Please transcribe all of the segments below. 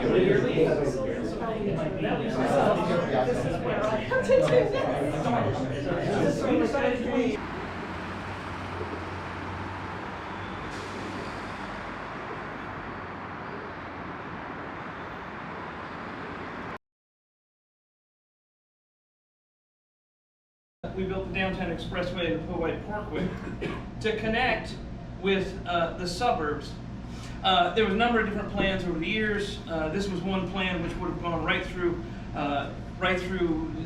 We built the Downtown Expressway and the Powhite Parkway to connect with the suburbs. There was a number of different plans over the years. This was one plan which would have gone right through,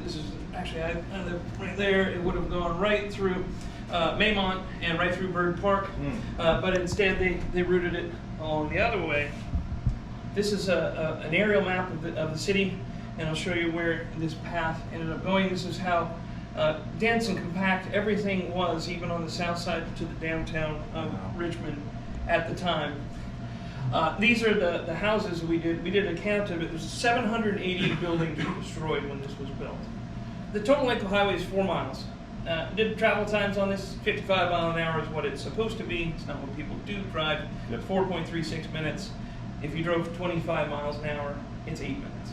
this is actually, I live right there, it would have gone right through Maymont and right through Bird Park, but instead they routed it along the other way. This is an aerial map of the city, and I'll show you where this path ended up going. This is how dense and compact everything was, even on the south side to the downtown of Richmond at the time. These are the houses we did. We did a count of it. There's 780 buildings destroyed when this was built. The total length of the highway is 4 miles. Did travel times on this? 55 miles an hour is what it's supposed to be. It's not what people do drive. 4.36 minutes. If you drove 25 miles an hour, it's 8 minutes.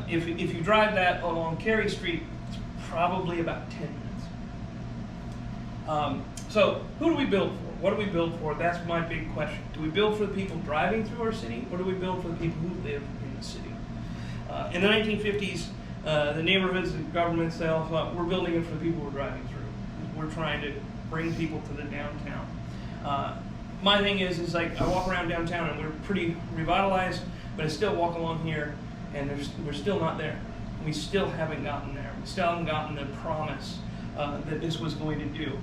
If you drive that along Cary Street, it's probably about 10 minutes. So who do we build for? What do we build for? That's my big question. Do we build for the people driving through our city, or do we build for the people who live in the city? In the 1950s, the neighborhoods and governments, they all thought, we're building it for the people we're driving through. We're trying to bring people to the downtown. My thing is like, I walk around downtown and we're pretty revitalized, but I still walk along here and we're still not there. We still haven't gotten there. We still haven't gotten the promise that this was going to do.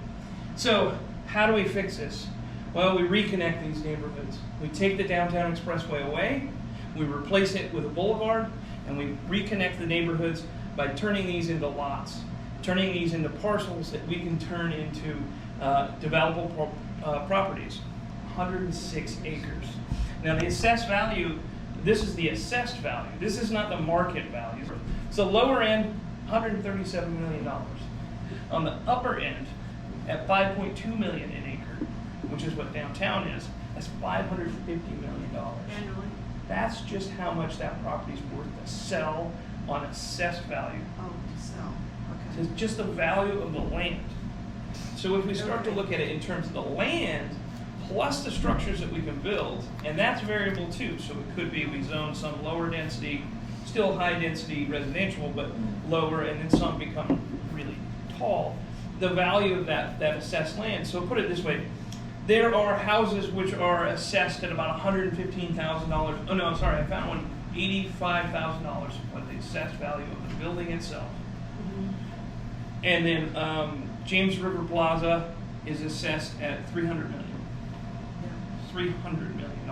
So how do we fix this? Well, we reconnect these neighborhoods. We take the Downtown Expressway away, we replace it with a boulevard, and we reconnect the neighborhoods by turning these into lots, turning these into parcels that we can turn into developable properties. 106 acres. Now the assessed value, this is the assessed value. This is not the market value. So lower end, $137 million. On the upper end, at 5.2 million an acre, which is what downtown is, that's $550 million. Annually? That's just how much that property's worth to sell on assessed value. Oh, to sell, So okay. it's just the value of the land. So if we start to look at it in terms of the land, plus the structures that we can build, and that's variable too, so it could be we zone some lower density, still high density residential, but lower, and then some become really tall. The value of that assessed land, so put it this way, there are houses which are assessed at about $115,000. Oh no, I'm sorry, I found one, $85,000 what the assessed value of the building itself. And then James River Plaza is assessed at $300 million. $300 million.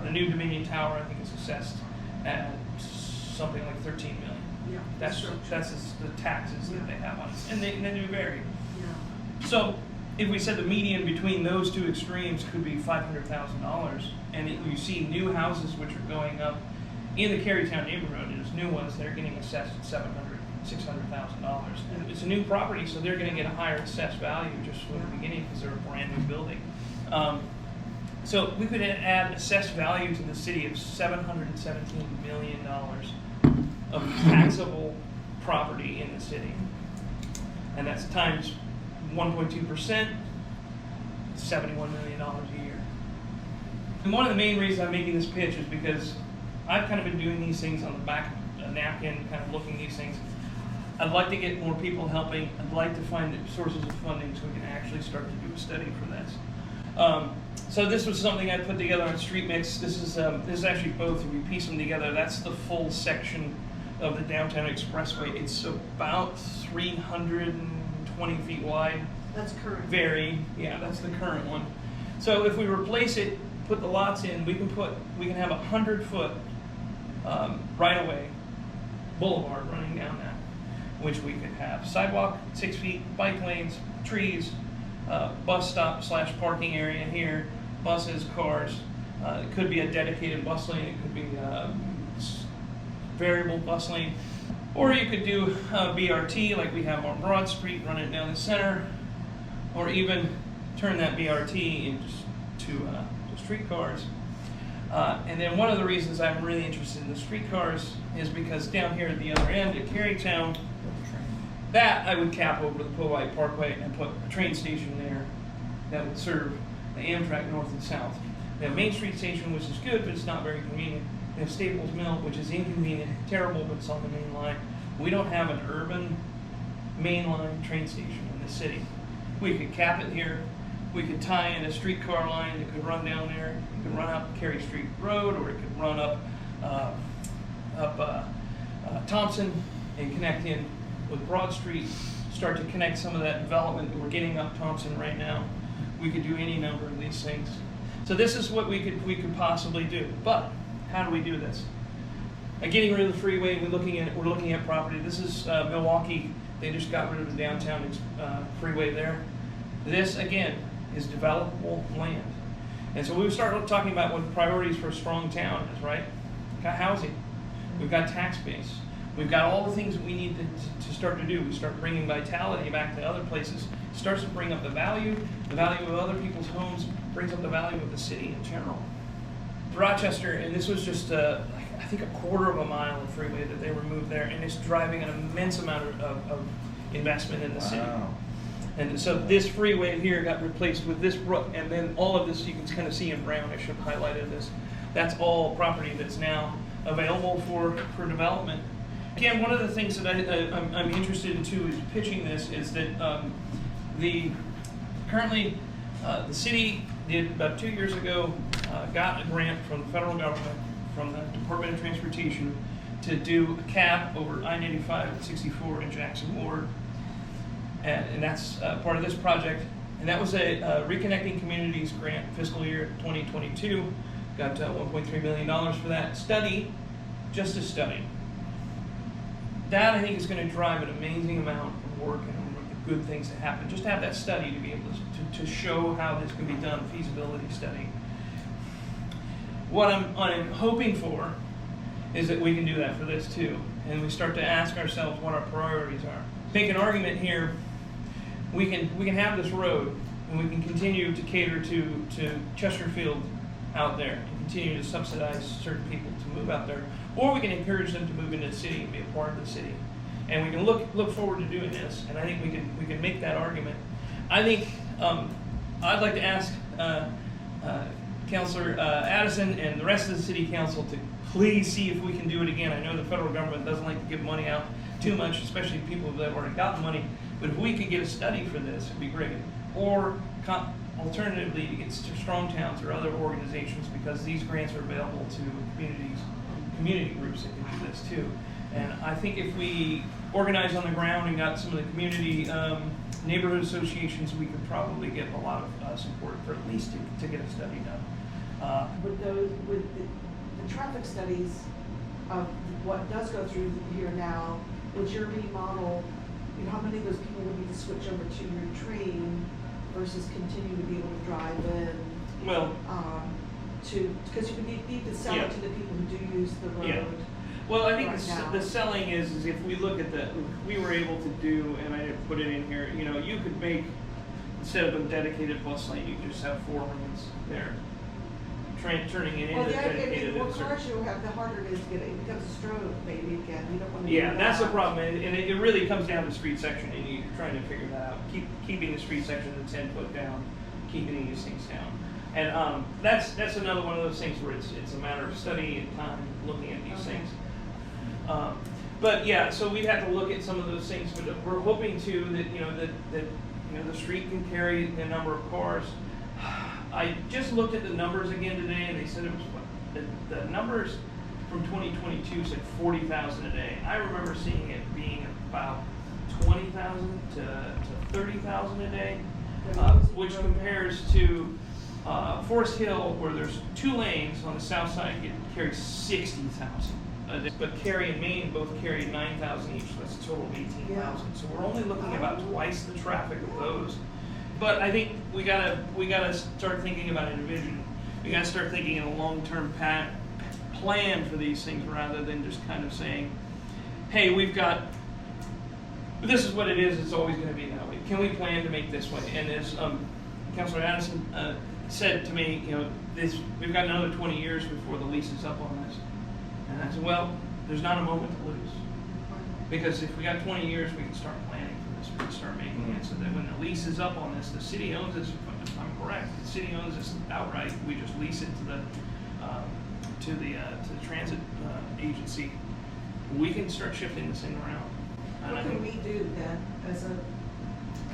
The new Dominion Tower, I think, is assessed at something like $13 million. Yeah. That's the taxes that they have on it, and they do vary. Yeah. So if we said the median between those two extremes could be $500,000, and you see new houses which are going up in the Carytown neighborhood, there's new ones that are getting assessed at $600,000. And it's a new property, so they're going to get a higher assessed value just from the beginning because they're a brand new building. So we could add assessed value to the city of $717 million of taxable property in the city. And that's times 1.2%, $71 million a year. And one of the main reasons I'm making this pitch is because I've kind of been doing these things on the back of a napkin, kind of looking at these things. I'd like to get more people helping. I'd like to find the sources of funding so we can actually start to do a study for this. So this was something I put together on Street Mix. This is actually both. If you piece them together, that's the full section of the Downtown Expressway. It's about 320 feet wide. That's current. Varied. Yeah, that's the current one. So if we replace it, put the lots in, we can have 100-foot right-of-way boulevard running down that, which we could have sidewalk 6 feet, bike lanes, trees, bus stop / parking area here, buses, cars. It could be a dedicated bus lane. It could be a variable bus lane. Or you could do BRT like we have on Broad Street, run it down the center, or even turn that BRT into streetcars. And then one of the reasons I'm really interested in the streetcars is because down here at the other end at Carytown, that I would cap over the Powhite Parkway and put a train station there that would serve the Amtrak north and south. They have Main Street Station, which is good, but it's not very convenient. They have Staples Mill, which is inconvenient, terrible, but it's on the main line. We don't have an urban mainline train station in the city. We could cap it here. We could tie in a streetcar line that could run down there. It could run up Cary Street Road, or it could run up Thompson and connect in with Broad Street, start to connect some of that development. We're getting up Thompson right now. We could do any number of these things. So this is what we could possibly do. But how do we do this? Getting rid of the freeway, we're looking at property. This is Milwaukee. They just got rid of the downtown freeway there. This again is developable land. And so we start talking about what the priorities for a strong town is, right? We've got housing, we've got tax base, we've got all the things that we need to start to do. We start bringing vitality back to other places. It starts to bring up the value of other people's homes, brings up the value of the city in general. Rochester, and this was just I think a quarter of a mile of freeway that they removed there, and it's driving an immense amount of investment in the city. And so this freeway here got replaced with this brook, and then all of this you can kind of see in brown. I should have highlighted this. That's all property that's now available for development. Again, one of the things that I'm interested in too is pitching this is that currently the city did about 2 years ago got a grant from the federal government, from the Department of Transportation, to do a cap over I-95 and 64 in Jackson Ward. And that's part of this project. And that was a Reconnecting Communities grant, fiscal year 2022. Got $1.3 million for that study, just a study. That I think is going to drive an amazing amount of work and good things to happen. Just to have that study to be able to show how this can be done, feasibility study. What I'm hoping for is that we can do that for this too. And we start to ask ourselves what our priorities are. Make an argument here. We can have this road, and we can continue to cater to Chesterfield out there and continue to subsidize certain people to move out there, or we can encourage them to move into the city and be a part of the city. And we can look forward to doing this, and I think we can make that argument. I think I'd like to ask Councilor Addison and the rest of the City Council to please see if we can do it again. I know the federal government doesn't like to give money out too much, especially people that have already gotten money. But if we could get a study for this, it'd be great. Or alternatively, to get strong towns or other organizations, because these grants are available to community groups that can do this too. And I think if we organize on the ground and got some of the community neighborhood associations, we could probably get a lot of support for at least to get a study done. With the traffic studies of what does go through here now, would your remodel, how many of those people would need to switch over to your train versus continue to be able to drive in? Well, because you would need to sell it to the people who do use the road. Yeah. Well, I think right the selling is if we look at we were able to do, and I didn't put it in here, you could make, instead of a dedicated bus lane, you just have 4 lanes there. Turning it into dedicated. The more cars you have, the harder it is to get it. It becomes a stroke, maybe, again. You don't want to Yeah, that's the problem, and it really comes down to street section, and you're trying to figure that out. Keeping the street section at 10 foot down, keeping these things down. And that's another one of those things where it's a matter of study and time looking at these things. But yeah, so we'd have to look at some of those things, but we're hoping to that the street can carry the number of cars. I just looked at the numbers again today, and they said it was the numbers from 2022 said 40,000 a day. I remember seeing it being about 20,000 to 30,000 a day, which compares to Forest Hill, where there's 2 lanes on the south side, it carries 60,000 a day. But Cary and Main both carry 9,000 each, so that's a total of 18,000. Yeah. So we're only looking at about twice the traffic of those. But I think we gotta start thinking about it in vision. We gotta start thinking in a long-term plan for these things, rather than just kind of saying, "Hey, this is what it is. It's always going to be that way. Can we plan to make this way?" And as Councilor Addison said to me, we've got another 20 years before the lease is up on this. And I said, well, there's not a moment to lose. Because if we got 20 years, we can start planning for this. We can start making it so that when the lease is up on this, the city owns this. If I'm correct, the city owns this outright. We just lease it to the transit agency. We can start shifting this thing around. What can we do then, as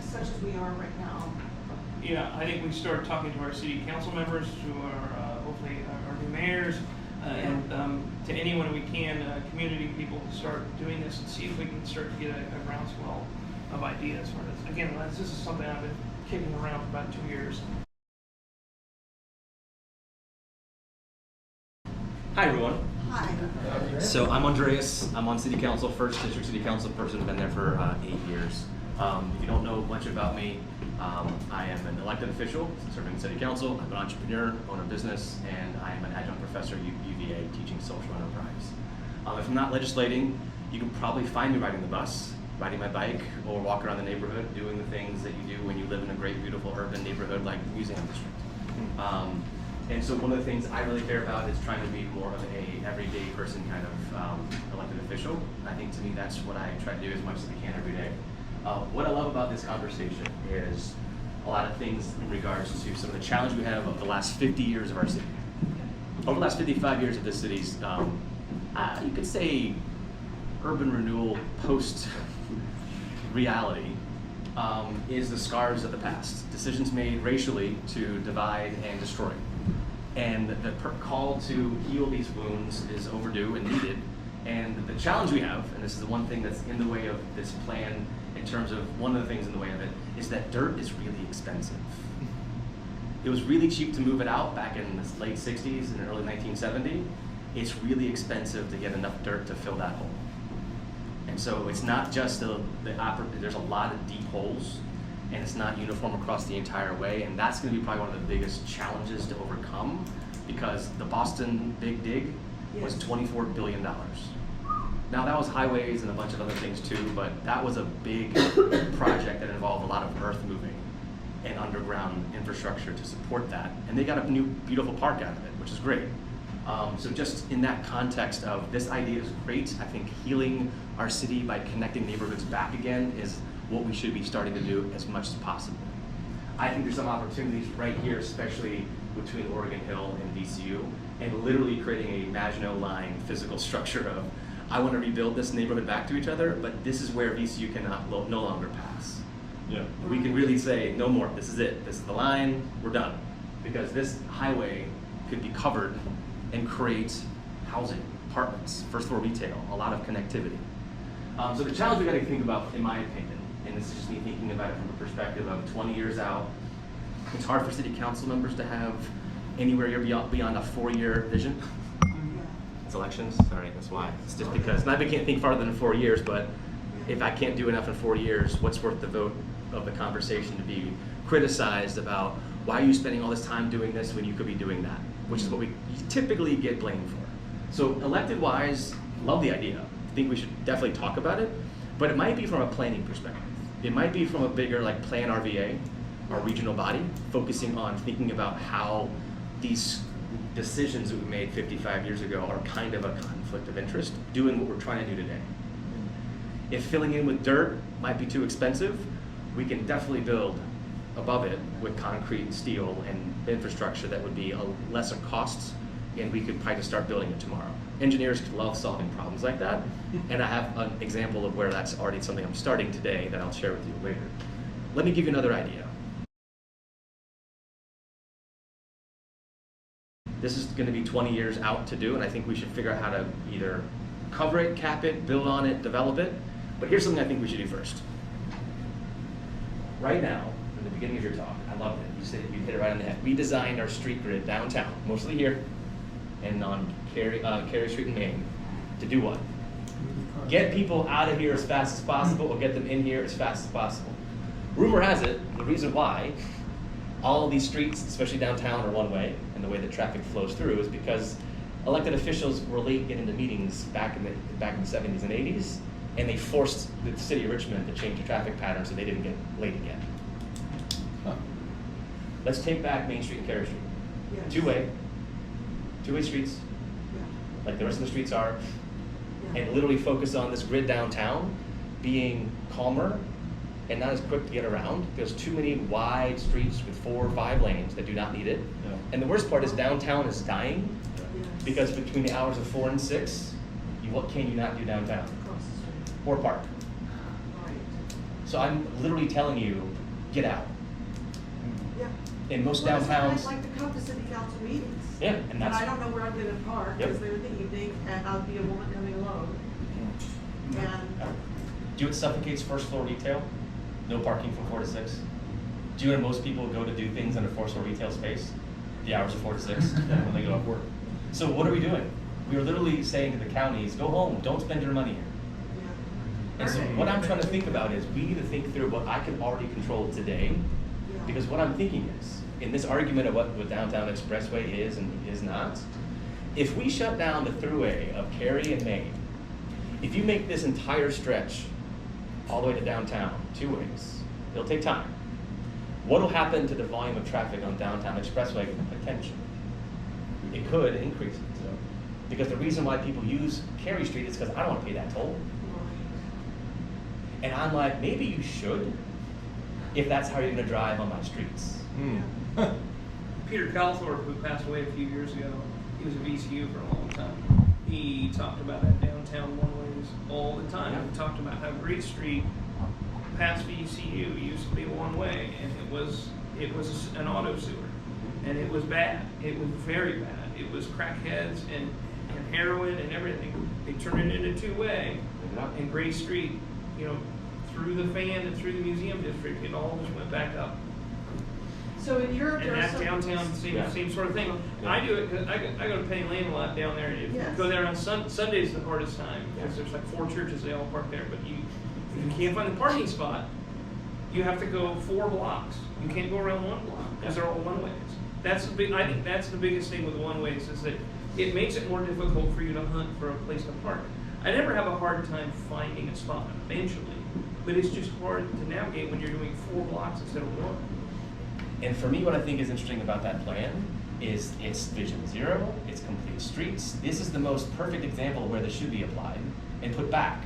such as we are right now? Yeah, I think we start talking to our city council members, to our hopefully our new mayors, and to anyone we can, community people, to start doing this and see if we can start to get a groundswell of ideas for this. Again, this is something I've been kicking around for about 2 years. Hi everyone. Hi. So I'm Andreas. I'm on City Council, first District City Council person. Been there for 8 years. If you don't know much about me, I am an elected official serving City Council. I'm an entrepreneur, own a business, and I am an adjunct professor at UVA teaching social enterprise. If I'm not legislating, you can probably find me riding the bus, riding my bike, or walk around the neighborhood doing the things that you do when you live in a great, beautiful urban neighborhood like the Museum District. And so one of the things I really care about is trying to be more of a everyday person kind of elected official. I think to me that's what I try to do as much as I can every day. What I love about this conversation is a lot of things in regards to some of the challenge we have over the last 50 years of our city. Over the last 55 years of this city's, you could say, urban renewal post reality is the scars of the past. Decisions made racially to divide and destroy. And the call to heal these wounds is overdue and needed. And the challenge we have, and this is the one thing that's in the way of this plan in terms of one of the things in the way of it, is that dirt is really expensive. It was really cheap to move it out back in the late 60s and early 1970. It's really expensive to get enough dirt to fill that hole. And so it's not just there's a lot of deep holes, and it's not uniform across the entire way, and that's going to be probably one of the biggest challenges to overcome, because the Boston Big Dig was $24 billion. Now that was highways and a bunch of other things too, but that was a big project that involved a lot of earth moving and underground infrastructure to support that, and they got a new beautiful park out of it, which is great. So just in that context of this idea is great, I think healing our city by connecting neighborhoods back again is what we should be starting to do as much as possible. I think there's some opportunities right here, especially between Oregon Hill and VCU, and literally creating a Maginot Line physical structure of, I want to rebuild this neighborhood back to each other, but this is where VCU cannot no longer pass. Yeah. We can really say, no more, this is it, this is the line, we're done. Because this highway could be covered and create housing, apartments, first floor retail, a lot of connectivity. So the challenge we got to think about, in my opinion, and this is just me thinking about it from a perspective of 20 years out, it's hard for city council members to have anywhere beyond a 4-year vision. It's elections, sorry, that's why. It's just because, not that I can't think farther than 4 years, but if I can't do enough in 4 years, what's worth the vote of the conversation to be criticized about why are you spending all this time doing this when you could be doing that, which is what we typically get blamed for. So elected wise, love the idea. I think we should definitely talk about it, but it might be from a planning perspective. It might be from a bigger like Plan RVA, our regional body, focusing on thinking about how these decisions that we made 55 years ago are kind of a conflict of interest, doing what we're trying to do today. If filling in with dirt might be too expensive, we can definitely build above it with concrete and steel and infrastructure that would be a lesser costs, and we could probably just start building it tomorrow. Engineers love solving problems like that, and I have an example of where that's already something I'm starting today that I'll share with you later. Let me give you another idea. This is going to be 20 years out to do, and I think we should figure out how to either cover it, cap it, build on it, develop it. But here's something I think we should do first. Right now, in the beginning of your talk, I loved it. You said you hit it right on the head. We designed our street grid downtown, mostly here, and on Cary Street in Main, to do what? Get people out of here as fast as possible, or get them in here as fast as possible. Rumor has it, the reason why all of these streets, especially downtown, are one way, and the way that traffic flows through is because elected officials were late getting to meetings back in the 70s and 80s, and they forced the city of Richmond to change the traffic pattern so they didn't get late again. Let's take back Main Street and Cary Street. Yes. two-way streets, Yeah. like the rest of the streets are, Yeah. and literally focus on this grid downtown being calmer and not as quick to get around. There's too many wide streets with 4 or 5 lanes that do not need it. Yeah. And the worst part is downtown is dying Yes. because between the hours of 4 and 6, what can you not do downtown? Across the street. Or park. Right. So I'm literally telling you, get out. Yeah. In most Well, downtowns, I'd like to come to city council meetings. yeah, and that's. I don't know where I'm gonna park, Yep. because they're in the evening, and I'll be a woman coming alone. And, Do you know what suffocates first floor retail? No parking from 4 to 6. Do you know where most people go to do things in a first floor retail space? The hours of 4 to 6 when they go off work. So what are we doing? We are literally saying to the counties, go home, don't spend your money here. yeah. And so what I'm trying to think about is we need to think through what I can already control today. Yeah. Because what I'm thinking is, in this argument of what Downtown Expressway is and is not, if we shut down the thruway of Cary and Main, if you make this entire stretch all the way to downtown, 2 ways, it'll take time. What will happen to the volume of traffic on Downtown Expressway? Potentially. It could increase it. Because the reason why people use Cary Street is because I don't want to pay that toll. And I'm like, maybe you should, if that's how you're going to drive on my streets. Peter Calthorpe, who passed away a few years ago, he was a VCU for a long time. He talked about that downtown one-ways all the time. Yeah. He talked about how Great Street past VCU used to be one-way, and it was an auto sewer, and it was bad. It was very bad. It was crackheads and heroin and everything. They turned it into 2-way, and Great Street, through the fan and through the museum district, it all just went back up. So in Europe, And there are that's some. downtown, same sort of thing. Yeah. I do it because I go to Penny Lane a lot down there. And if Yes. you go there on Sunday's the hardest time because Yeah. there's like 4 churches, they all park there. But if you can't find the parking spot, you have to go 4 blocks. You can't go around 1 block because they're all one-ways. I think that's the biggest thing with one-ways is that it makes it more difficult for you to hunt for a place to park. I never have a hard time finding a spot eventually, but it's just hard to navigate when you're doing 4 blocks instead of 1. And for me, what I think is interesting about that plan is it's Vision Zero, it's complete streets. This is the most perfect example of where this should be applied and put back.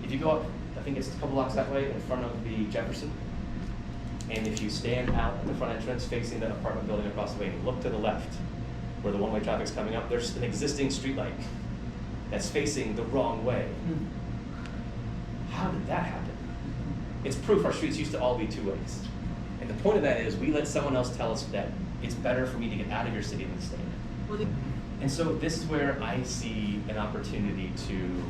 If you go up, I think it's a couple blocks that way in front of the Jefferson, and if you stand out at the front entrance facing the apartment building across the way and look to the left where the one-way traffic's coming up, there's an existing street light that's facing the wrong way. How did that happen? It's proof our streets used to all be 2 ways. And the point of that is we let someone else tell us that it's better for me to get out of your city than stay in it. Well, the- And so this is where I see an opportunity to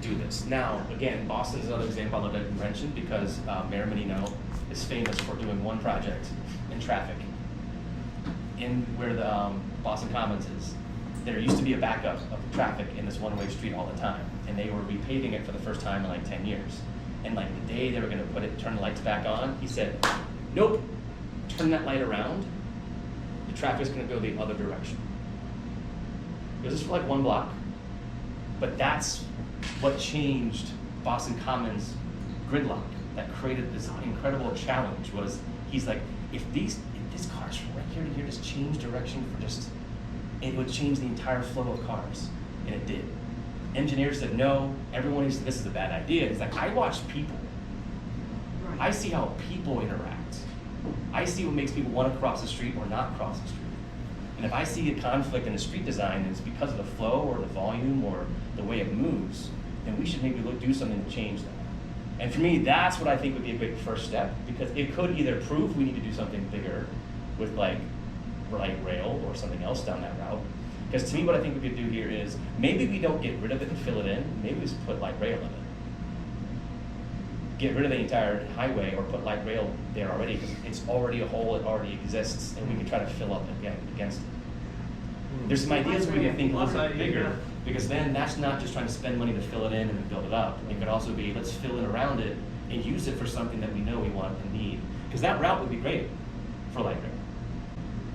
do this. Now, again, Boston's another example I'd like to mention because Mayor Menino is famous for doing one project in traffic. In where the Boston Commons is, there used to be a backup of traffic in this one-way street all the time, and they were repaving it for the first time in like 10 years. And like the day they were gonna turn the lights back on, he said, nope, turn that light around, the traffic's gonna go the other direction. It was just for like 1 block, but that's what changed Boston Commons gridlock, that created this incredible challenge was, he's like, if these cars from right here to here just change direction for it would change the entire flow of cars, and it did. Engineers said no, everyone said this is a bad idea. It's like, I watch people. Right. I see how people interact. I see what makes people want to cross the street or not cross the street. And if I see a conflict in the street design and it's because of the flow or the volume or the way it moves, then we should maybe do something to change that. And for me, that's what I think would be a big first step, because it could either prove we need to do something bigger with like light rail or something else down that route. Because to me, what I think we could do here is maybe we don't get rid of it and fill it in, maybe we just put light rail in it. Get rid of the entire highway or put light rail there already, because it's already a hole, it already exists, and we can try to fill up again against it. There's some ideas we can think a little bit bigger, because then that's not just trying to spend money to fill it in and then build it up. It could also be, let's fill in around it and use it for something that we know we want and need. Because that route would be great for light rail.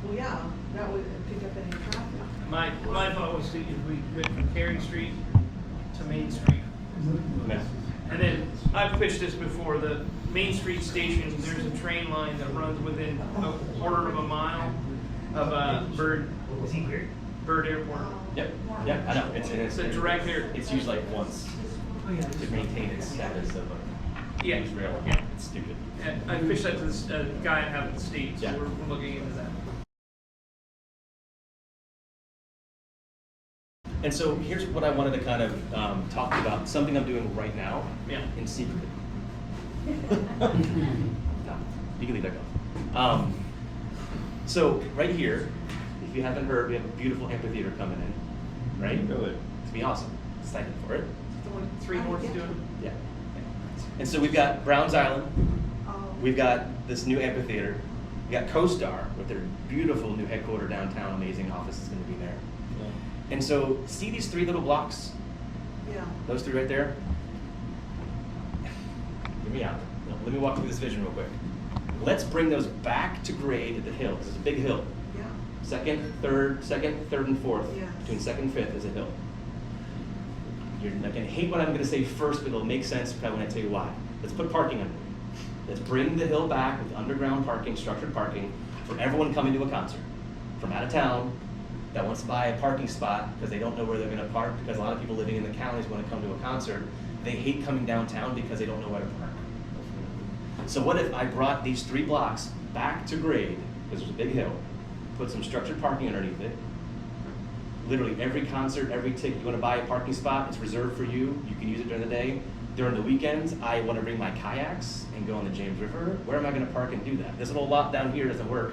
Well, yeah, that would pick up any traffic. My thought was if we went from Cary Street to Main Street. Yeah. And then, I've pitched this before, the Main Street station, there's a train line that runs within a quarter of a mile. of Bird. Was he weird? Bird Airport. Yep. Yeah, I know. It's a direct air. It's used like once to maintain its status of a Yeah. used rail. Yeah. It's stupid. And I pitched that to this guy in Hampton State, so Yeah. we're looking into that. And so here's what I wanted to kind of talk about, something I'm doing right now Yeah. in secret. No, you can leave that go. So right here, if you haven't heard, we have a beautiful amphitheater coming in, right? It's gonna be awesome. Excited for it. The one 3 North is doing. Yeah. And so we've got Browns Island. Um, We've got this new amphitheater. We got CoStar with their beautiful new headquarter downtown. Amazing office is going to be there. And so, see these 3 little blocks? Yeah. Those 3 right there? Hear me out. No, let me walk through this vision real quick. Let's bring those back to grade at the hill, because it's a big hill. Yeah. Second, third, and fourth. Yes. Between second and fifth is a hill. You're not going to hate what I'm going to say first, but it'll make sense probably when I tell you why. Let's put parking under it. Let's bring the hill back with underground parking, structured parking, for everyone coming to a concert from out of town that wants to buy a parking spot because they don't know where they're going to park, because a lot of people living in the counties want to come to a concert. They hate coming downtown because they don't know where to park. So what if I brought these 3 blocks back to grade, because there's a big hill, put some structured parking underneath it. Literally every concert, every ticket, you want to buy a parking spot, it's reserved for you. You can use it during the day. During the weekends, I want to bring my kayaks and go on the James River. Where am I going to park and do that? This little lot down here doesn't work.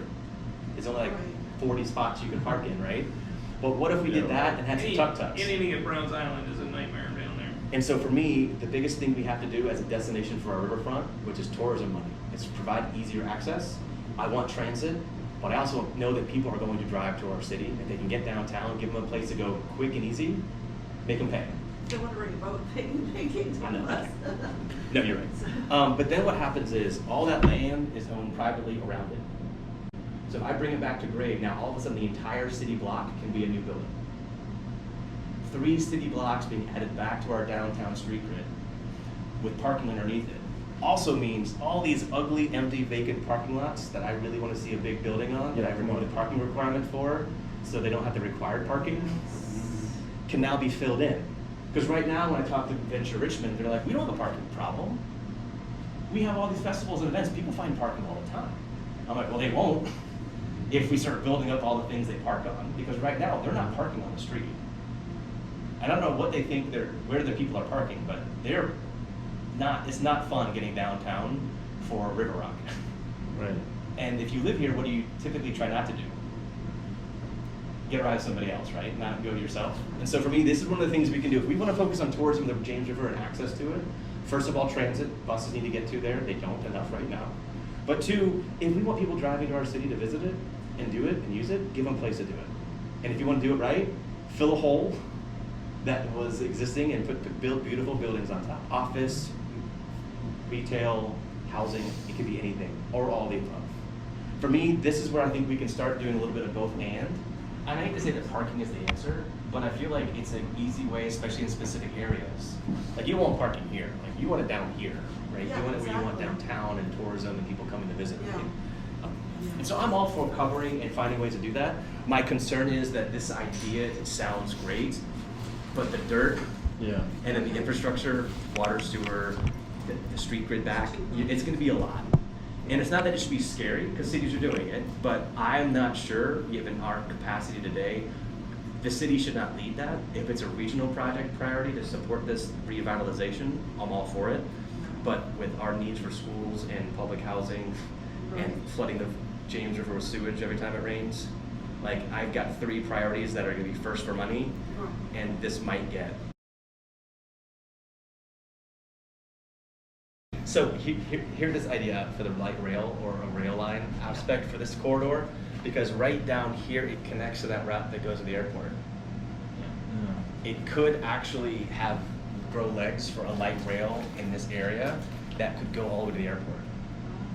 It's only like 40 spots you can park in, right? But what if we did that and had some tuk-tuks? Anything at Browns Island is a nightmare down there. And so for me, the biggest thing we have to do as a destination for our riverfront, which is tourism money, is provide easier access. I want transit, but I also know that people are going to drive to our city. If they can get downtown, give them a place to go quick and easy, make them pay. They want to bring a boat, they can I know. take us. No, you're right. But then what happens is all that land is owned privately around it. So if I bring it back to grade, now all of a sudden the entire city block can be a new building. 3 city blocks being added back to our downtown street grid with parking underneath it. Also means all these ugly, empty, vacant parking lots that I really want to see a big building on, that I removed the parking requirement for, so they don't have the required parking, can now be filled in. Because right now, when I talk to Venture Richmond, they're like, we don't have a parking problem. We have all these festivals and events. People find parking all the time. I'm like, well, they won't if we start building up all the things they park on. Because right now, they're not parking on the street. I don't know what they think where the people are parking, but they're not. It's not fun getting downtown for River Rock. Right. And if you live here, what do you typically try not to do? Get a ride with somebody else, right? Not go yourself. And so for me, this is one of the things we can do. If we want to focus on tourism, the James River and access to it, first of all, transit, buses need to get to there. They don't enough right now. But 2, if we want people driving to our city to visit it and do it and use it, give them a place to do it. And if you want to do it right, fill a hole that was existing and build beautiful buildings on top. Office, retail, housing, it could be anything, or all the above. For me, this is where I think we can start doing a little bit of both and. I hate to say that parking is the answer, but I feel like it's an easy way, especially in specific areas. Like you want parking here, like you want it down here, right? Yeah, you want it where you want exactly. downtown and tourism and people coming to visit, Yeah. right? Yeah. And so I'm all for covering and finding ways to do that. My concern is that this idea, it sounds great, but the dirt Yeah. and then the infrastructure, water, sewer, the street grid back, it's gonna be a lot. And it's not that it should be scary, because cities are doing it, but I'm not sure, given our capacity today, the city should not lead that. If it's a regional project priority to support this revitalization, I'm all for it. But with our needs for schools and public housing Right. and flooding the James River with sewage every time it rains, like I've got 3 priorities that are gonna be first for money, and this might get. So here's this idea for the light rail or a rail line aspect for this corridor, because right down here it connects to that route that goes to the airport. It could actually grow legs for a light rail in this area that could go all the way to the airport.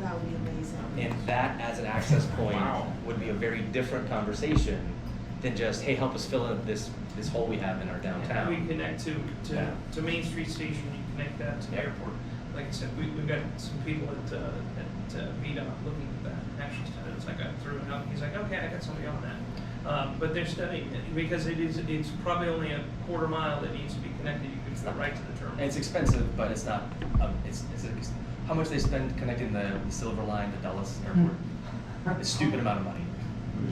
That would be amazing. And that as an access point Wow. would be a very different conversation than just, hey, help us fill in this hole we have in our downtown. We connect Yeah. to Main Street Station, you connect that to the Yeah. airport. Like I said, we've got some people at VDOT looking at that. actually studied it. It's like I threw it out. He's like, okay, I got somebody on that. But they're studying it because it's probably only a quarter mile that needs to be connected. You can go right to the terminal. It's expensive, but it's not. How much they spend connecting the Silver Line to Dulles Airport? A stupid amount of money.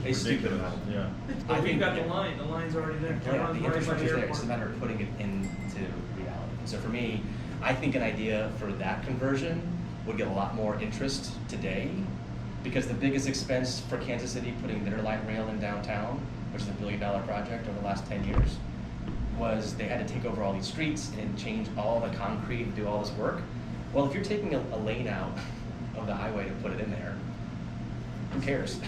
A stupid amount. Yeah. But we've got yeah. the line. The line's already there. Yeah, Line's the right by infrastructure's there. airport. It's a matter of putting it into reality. So for me, I think an idea for that conversion would get a lot more interest today, because the biggest expense for Kansas City putting their light rail in downtown, which is a $1 billion project over the last 10 years, was they had to take over all these streets and change all the concrete and do all this work. Well, if you're taking a lane out of the highway to put it in there, who cares?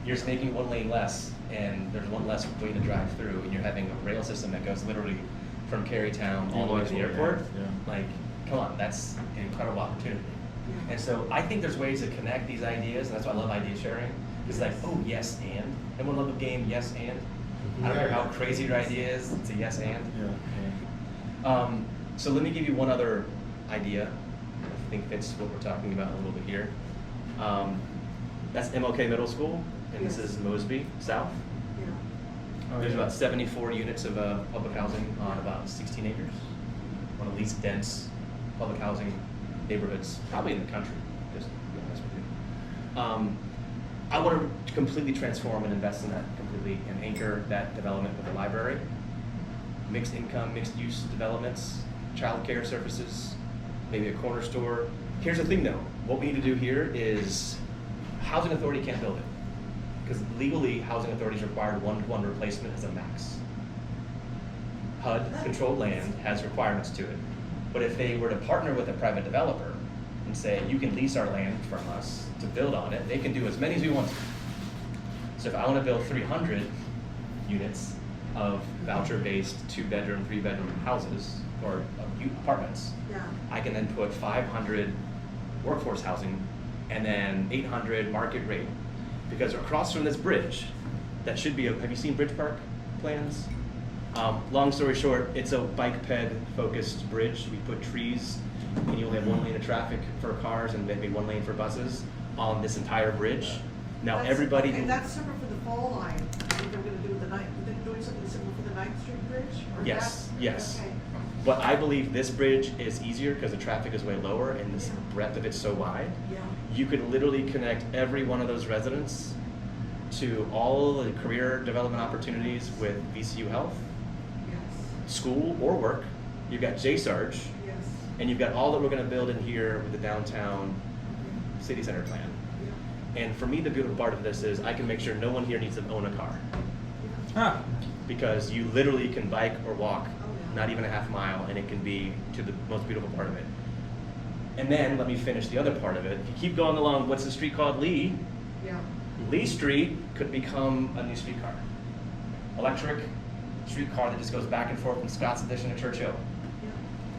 You're just making one lane less, and there's one less way to drive through, and you're having a rail system that goes literally from Carytown all the way to the airport. Yeah. Like, come on, that's an incredible opportunity. And so I think there's ways to connect these ideas, and that's why I love idea sharing. It's like, oh, yes, and. Everyone love the game, yes, and. I don't care how crazy your idea is, it's a yes, and. Yeah. So let me give you one other idea I think fits what we're talking about a little bit here. That's MLK Middle School, and this is Mosby South. Yeah. There's about 74 units of public housing on about 16 acres. One of the least dense public housing neighborhoods, probably in the country, just to be honest with you. I want to completely transform and invest in that completely and anchor that development with a library, mixed income, mixed use developments, childcare services, maybe a corner store. Here's the thing though, what we need to do here is housing authority can't build it, because legally housing authorities require one-to-one replacement as a max. HUD controlled land has requirements to it. But if they were to partner with a private developer and say, you can lease our land from us to build on it, they can do as many as we want to. So if I want to build 300 units of voucher-based 2-bedroom, 3-bedroom houses or apartments, Yeah. I can then put 500 workforce housing and then 800 market rate. Because across from this bridge, that should be have you seen Bridge Park plans? Long story short, it's a bike ped focused bridge. We put trees, and you only have one lane of traffic for cars and maybe one lane for buses on this entire bridge. Now That's- everybody Okay, who, that's separate for the fall line, what they're gonna do with the ninth, they're doing something similar for the 9th Street Bridge? Or Yes, that? yes. Okay. but I believe this bridge is easier because the traffic is way lower and this breadth of it's so wide. Yeah. You could literally connect every one of those residents to all the career development opportunities with VCU Health, Yes. school or work. You've got JSarge, Yes. and you've got all that we're going to build in here with the downtown city center plan. Yeah. And for me, the beautiful part of this is I can make sure no one here needs to own a car, Ah, because you literally can bike or walk, Oh, yeah. not even a half mile, and it can be to the most beautiful part of it. And then let me finish the other part of it. If you keep going along, what's the street called? Lee? Yeah. Lee Street could become a new streetcar. Electric streetcar that just goes back and forth from Scott's Addition to Churchill. Yeah.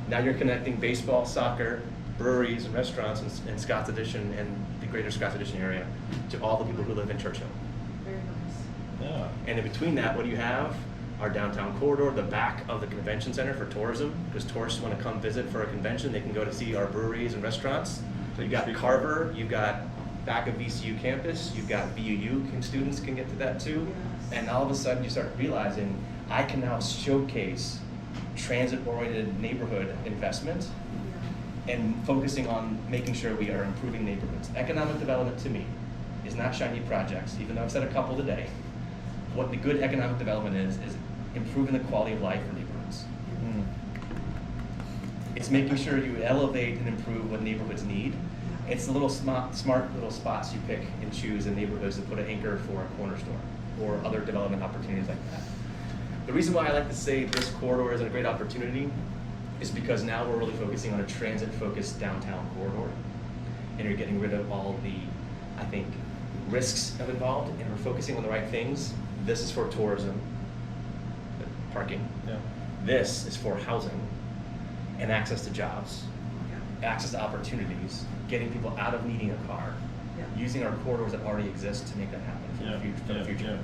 Now you're connecting baseball, soccer, breweries, and restaurants in Scott's Addition and the greater Scott's Addition area to all the people who live in Churchill. Very nice. yeah. And in between that, what do you have? Our downtown corridor, the back of the convention center for tourism, because tourists want to come visit for a convention, they can go to see our breweries and restaurants. So you've got Carver, you've got back of VCU campus, you've got VUU students can get to that too. Yes. And all of a sudden you start realizing I can now showcase transit-oriented neighborhood investment Yeah. and focusing on making sure we are improving neighborhoods. Economic development to me is not shiny projects, even though I've said a couple today. What the good economic development is improving the quality of life for neighborhoods. Mm. It's making sure you elevate and improve what neighborhoods need. Yeah. It's the little smart little spots you pick and choose in neighborhoods to put an anchor for a corner store or other development opportunities like that. The reason why I like to say this corridor is a great opportunity is because now we're really focusing on a transit-focused downtown corridor, and you're getting rid of all the, I think, risks of involved, and we're focusing on the right things. This is for tourism, parking. Yeah. This is for housing and access to jobs, Yeah. access to opportunities, getting people out of needing a car, Yeah. using our corridors that already exist to make that happen for Yeah. the future. Yeah.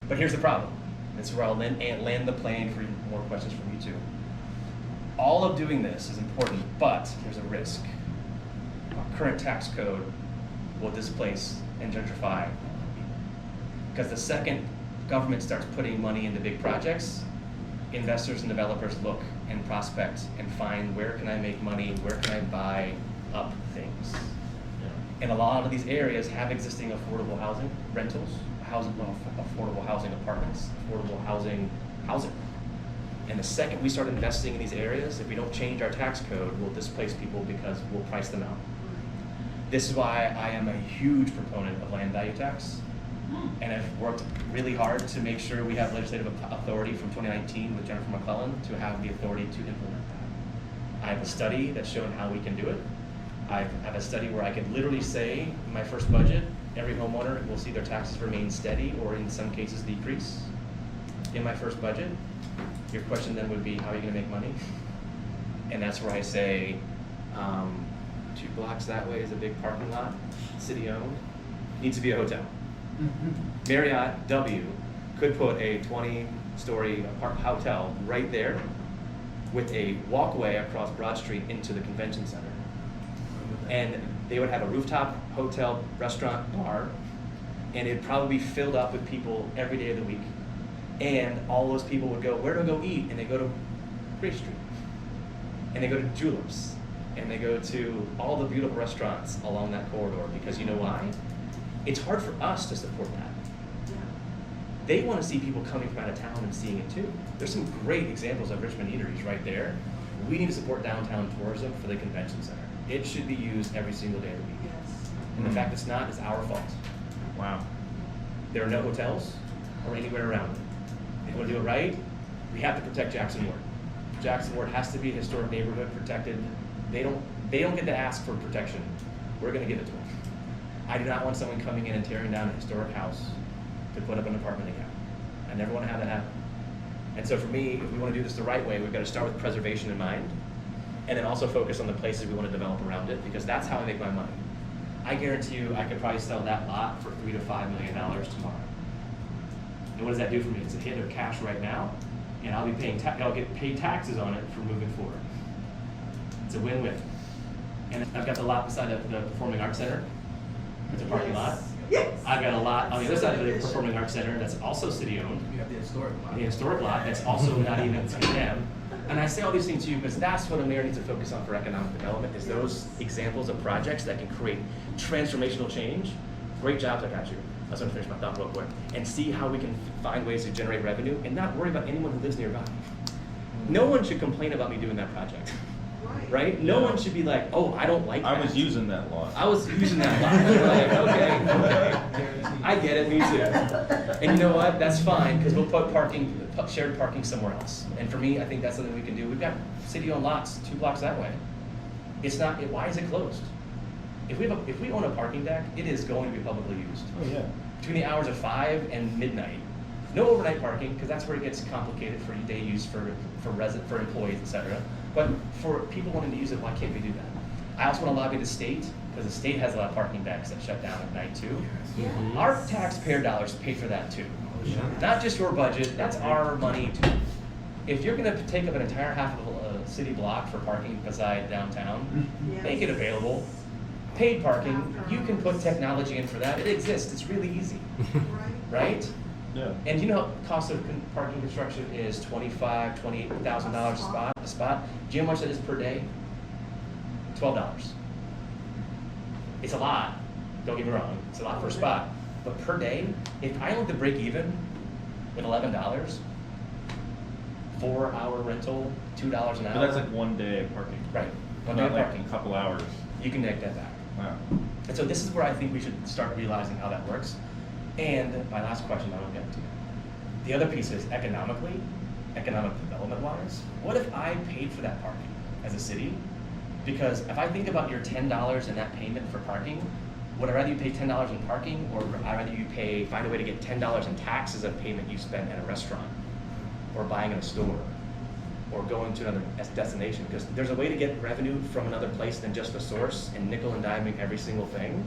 But here's the problem. That's where I'll land the plane for more questions from you too. all of doing this is important, but there's a risk. Our current tax code will displace and gentrify. Because the second government starts putting money into big projects, investors and developers look and prospect and find where can I make money, where can I buy up things. And a lot of these areas have existing affordable housing, rentals, affordable housing apartments, affordable housing. And the second we start investing in these areas, if we don't change our tax code, we'll displace people because we'll price them out. This is why I am a huge proponent of land value tax. And I've worked really hard to make sure we have legislative authority from 2019 with Jennifer McClellan to have the authority to implement that. I have a study that's shown how we can do it. I have a study where I could literally say in my first budget, every homeowner will see their taxes remain steady or in some cases decrease in my first budget. Your question then would be, how are you gonna make money? And that's where I say, 2 blocks that way is a big parking lot, city owned, needs to be a hotel. Marriott W could put a 20-story hotel right there with a walkway across Broad Street into the convention center. And they would have a rooftop hotel, restaurant, bar, and it'd probably be filled up with people every day of the week. And all those people would go, where do I go eat? And they go to Grace Street. And they go to Juleps. And they go to all the beautiful restaurants along that corridor, because you know why? It's hard for us to support that. They want to see people coming from out of town and seeing it too. There's some great examples of Richmond eateries right there. We need to support downtown tourism for the convention center. It should be used every single day of the week. Yes. And the fact it's not is our fault. Wow. There are no hotels or anywhere around it. If we want to do it right, we have to protect Jackson Ward. Jackson Ward has to be a historic neighborhood, protected. They don't get to ask for protection. We're going to give it to them. I do not want someone coming in and tearing down a historic house to put up an apartment again. I never want to have that happen. And so for me, if we want to do this the right way, we've got to start with preservation in mind, and then also focus on the places we want to develop around it, because that's how I make my money. I guarantee you I could probably sell that lot for $3 to $5 million tomorrow. And what does that do for me? It's a hit of cash right now, and I'll be paying I'll get paid taxes on it for moving forward. It's a win-win. And I've got the lot beside the Performing Arts Center. It's a parking lot. Yes. I've got a lot on the other side of the Performing Arts Center that's also city-owned. You have the historic lot. The historic lot that's also not even condemned. And I say all these things to you because that's what a mayor needs to focus on for economic development, is those examples of projects that can create transformational change. Great jobs, I got you. I was gonna finish my thought real quick. And see how we can find ways to generate revenue and not worry about anyone who lives nearby. No one should complain about me doing that project, right? No one should be like, oh, I don't like that. I was using that lot. I was using that lot. Like, okay. I get it, me too. And you know what? That's fine, because we'll put shared parking somewhere else. And for me, I think that's something we can do. We've got city-owned lots 2 blocks that way. It's not. Why is it closed? If we own a parking deck, it is going to be publicly used. Oh yeah. Between the hours of 5 and midnight. No overnight parking, because that's where it gets complicated for day use for employees, etc. But for people wanting to use it, why can't we do that? I also want to lobby the state, because the state has a lot of parking decks that shut down at night too. Yes. Our taxpayer dollars pay for that too. Not just your budget, that's our money too. If you're going to take up an entire half of a city block for parking beside downtown, make it available. Paid parking, you can put technology in for that. It exists, it's really easy, right? Yeah. And you know, cost of parking construction is $25,000, $28,000 a spot. Do you know how much that is per day? $12. It's a lot. Don't get me wrong. It's a lot for a spot. But per day, if I only to break even with $11, 4-hour rental, $2 an hour. But that's like 1 day of parking. Right. 1 day Not of like parking. a couple hours. You can make that back. Wow. And so this is where I think we should start realizing how that works. And my last question, I will get to. The other piece is economic development wise. What if I paid for that parking as a city? Because if I think about your $10 in that payment for parking, would I rather you pay $10 in parking, or I'd rather you find a way to get $10 in taxes of payment you spent at a restaurant, or buying in a store, or going to another destination? Because there's a way to get revenue from another place than just the source and nickel and diming every single thing.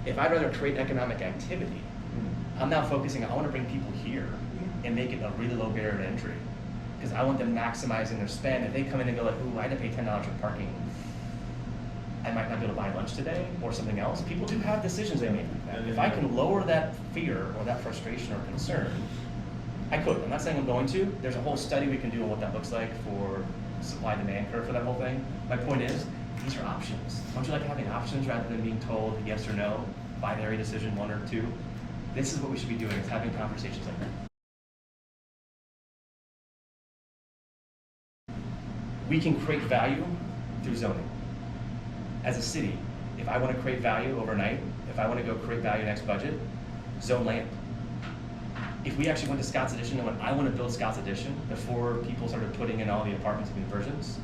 If I'd rather create economic activity, I'm now focusing, I want to bring people here and make it a really low barrier to entry. because I want them maximizing their spend. If they come in and go like, ooh, I had to pay $10 for parking, I might not be able to buy lunch today or something else. People do have decisions they make like that. If I can lower that fear or that frustration or concern, I could. I'm not saying I'm going to. There's a whole study we can do on what that looks like for supply-demand curve for that whole thing. My point is, these are options. Don't you like having options rather than being told yes or no, binary decision, 1 or 2? This is what we should be doing, is having conversations like that. We can create value through zoning. As a city, if I want to create value overnight, if I want to go create value next budget, zone land. If we actually went to Scott's Addition and went, I want to build Scott's Addition before people started putting in all the apartments and conversions,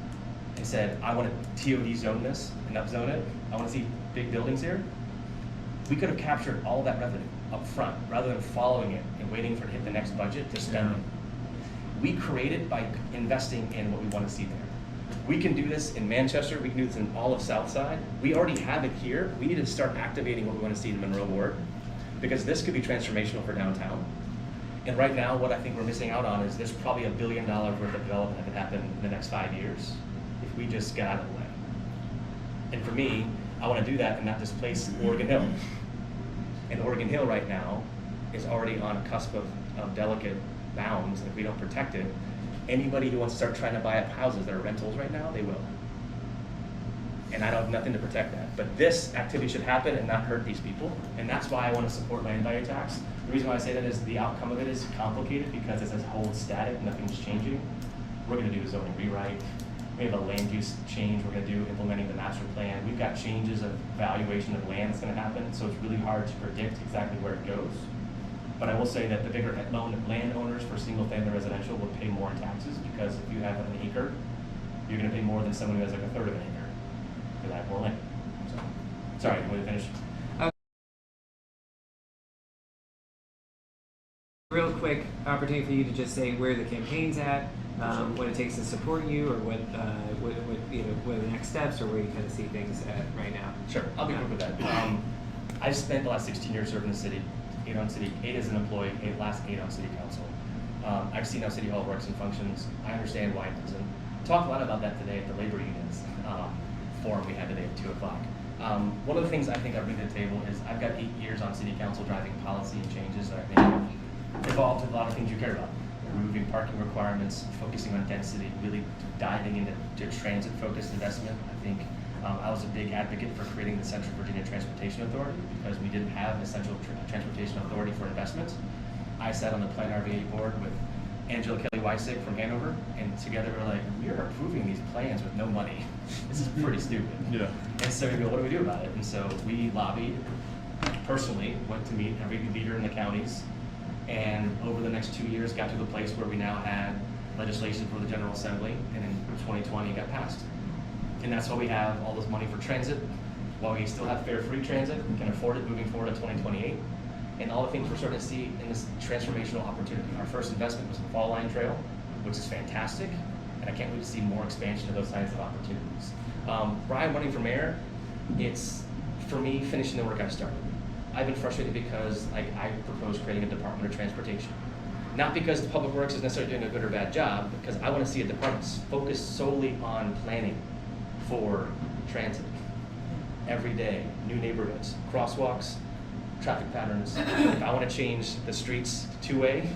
and said, I want to TOD zone this and upzone it, I want to see big buildings here, we could have captured all that revenue up front rather than following it and waiting for it to hit the next budget to spend it. We create it by investing in what we want to see there. We can do this in Manchester, we can do this in all of Southside. We already have it here. We need to start activating what we want to see in Monroe Ward, because this could be transformational for downtown. And right now, what I think we're missing out on is there's probably $1 billion worth of development that could happen in the next 5 years if we just get out of the way. And for me, I want to do that and not displace Oregon Hill. And Oregon Hill right now is already on a cusp of delicate bounds. If we don't protect it, anybody who wants to start trying to buy up houses that are rentals right now, they will. And I don't have nothing to protect that. But this activity should happen and not hurt these people. And that's why I want to support land value tax. The reason why I say that is the outcome of it is complicated because it says hold static, nothing's changing. We're going to do a zoning rewrite. We have a land use change we're going to do, implementing the master plan. We've got changes of valuation of land that's going to happen, so it's really hard to predict exactly where it goes. But I will say that the bigger landowners for single-family residential will pay more in taxes, because if you have an acre, you're going to pay more than someone who has like a third of an acre, because I have more land. So, sorry, can we finish? Real quick opportunity for you to just say where the campaign's at, what it takes to support you, or what are the next steps, or where you kind of see things at right now. Sure, I'll be quick with that. I've spent the last 16 years serving the city, 8 on city, 8 as an employee, 8 on city council. I've seen how City Hall works and functions. I understand why it doesn't. Talked a lot about that today at the labor unions forum we had today at 2 o'clock. One of the things I think I bring to the table is I've got 8 years on city council driving policy and changes that I think have evolved with a lot of things you care about. Removing parking requirements, focusing on density, really diving into transit-focused investment. I think I was a big advocate for creating the Central Virginia Transportation Authority because we didn't have a central transportation authority for investment. I sat on the Plan RVA board with Angela Kelly-Weissig from Hanover, and together we were like, we are approving these plans with no money. This is pretty stupid. Yeah. And so we go, what do we do about it? And so we lobbied, personally, went to meet every leader in the counties, and over the next 2 years got to the place where we now had legislation for the General Assembly, and in 2020 it got passed. And that's why we have all this money for transit, while we still have fare free transit, we can afford it moving forward to 2028. And all the things we're starting to see in this transformational opportunity. Our first investment was in Fall Line Trail, which is fantastic, and I can't wait to see more expansion of those kinds of opportunities. Brian running for mayor, it's, for me, finishing the work I started. I've been frustrated because I proposed creating a Department of Transportation. Not because the Public Works is necessarily doing a good or bad job, because I want to see a department focused solely on planning for transit. Every day, new neighborhoods, crosswalks, traffic patterns. If I want to change the streets to two-way,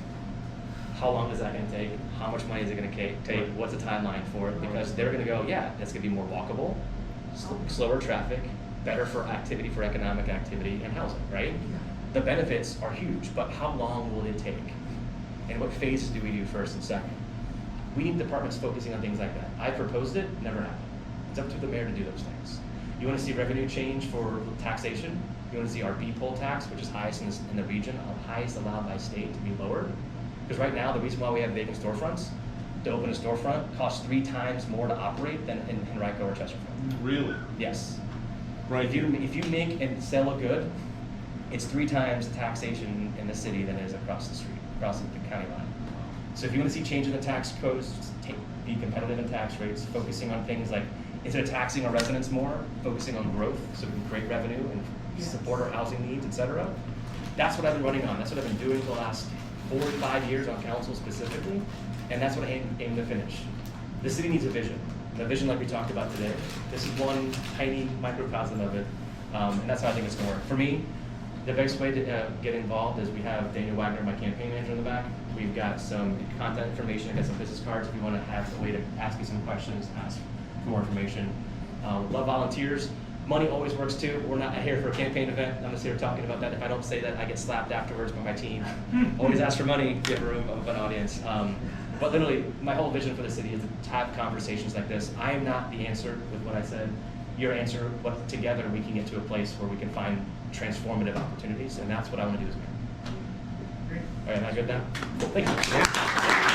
how long is that going to take? How much money is it going to take? What's the timeline for it? Because they're going to go, yeah, that's going to be more walkable, slower traffic, better for activity, for economic activity and housing, right? The benefits are huge, but how long will it take? And what phases do we do first and second? We need departments focusing on things like that. I proposed it, never happened. It's up to the mayor to do those things. You want to see revenue change for taxation? You want to see our B poll tax, which is highest in the region, highest allowed by state, to be lowered? Because right now, the reason why we have vacant storefronts, to open a storefront costs 3 times more to operate than in Henrico or Chesterfield. Really? Yes. Right. If you make and sell a good, it's 3 times the taxation in the city than it is across the street, across the county line. So if you want to see change in the tax codes, be competitive in tax rates, focusing on things like, instead of taxing our residents more, focusing on growth so we can create revenue and support our housing needs, et cetera. That's what I've been running on. That's what I've been doing for the last 45 years on council specifically, and that's what I aim to finish. The city needs a vision. The vision like we talked about today, this is one tiny microcosm of it, and that's how I think it's going to work. For me, the best way to get involved is we have Daniel Wagner, my campaign manager, in the back. We've got some contact information, I got some business cards if you want to have a way to ask me some questions, ask for more information. Love volunteers. Money always works too. We're not here for a campaign event. I'm just here talking about that. If I don't say that, I get slapped afterwards by my team. Always ask for money, give a room of an audience. But literally, my whole vision for the city is to have conversations like this. I am not the answer with what I said. Your answer, what together we can get to a place where we can find transformative opportunities, and that's what I want to do as mayor. All right, am I good now? Cool, thank you.